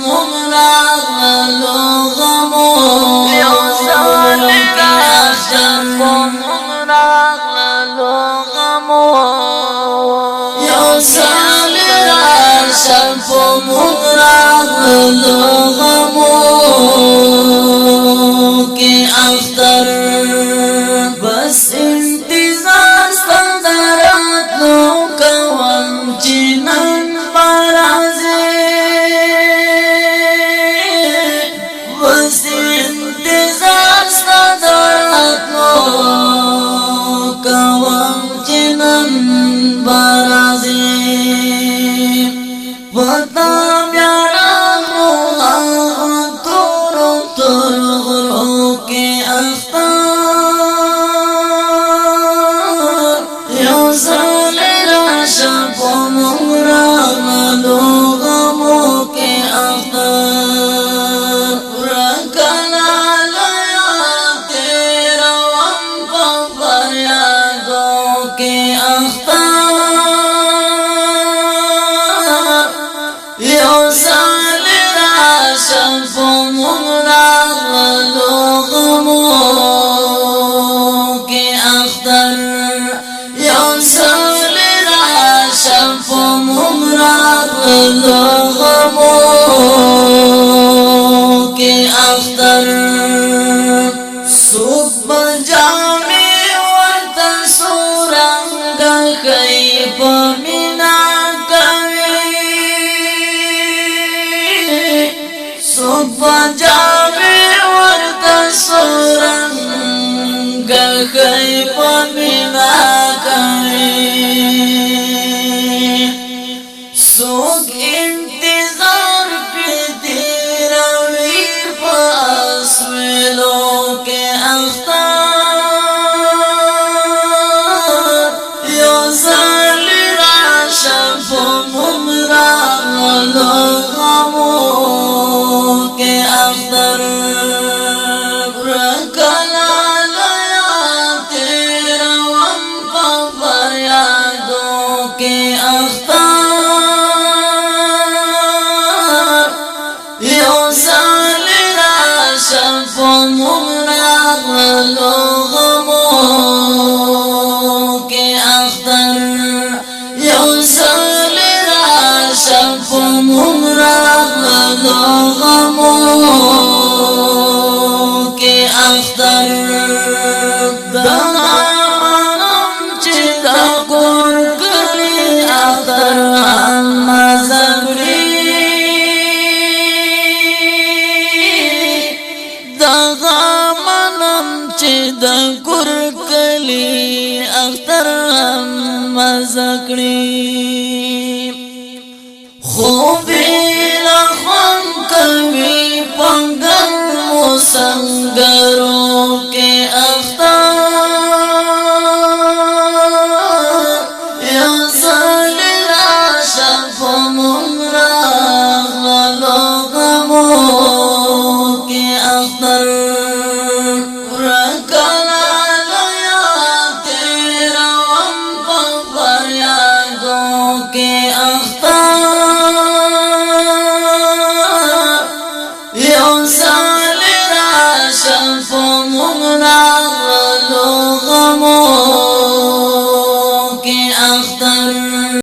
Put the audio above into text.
مغراغلو غمو یو ځل راشه په مغراغلو غمو یو ځل راشه په مغراغلو غمو کې اختر بس انتظار ستندراتلو کوم چې نن برازي بس انتظار ستندراتلو کوم چې نن برازي پتا میارا تورو تورو غرو کې اختر یو ځل راشه په مغراغلو غمو کې اختر ورکلا لیا تیروم په فریادو کې اختر یو ځل راشه په مغراغلو غمو کې اختر یو ځل راشه په مغراغلو غمو کې اختر څوک به جامې ورته سورنګ ښیي په مینا څوک به جامې ورته سورنګ ښیي په مینا څوک انتظار پې تېروي په اسوېلو کې اختر یو ځل راشه په مغراغلو غمو کې اختر ورکلا لیا تیروم په فریادو کې اختر یو ځل راشه په مغراغلو غمو کې اختر یو ځل راشه په مغراغلو غمو کې اختر دغمنم چې د کور کلی اختر هم مزه کړي دغمنم چې د کور کلی اختر هم مزه کړي خوب لخوان کوي پنګر مو سنگرو کې اختر یو ځل راشه په مغراغلو غمو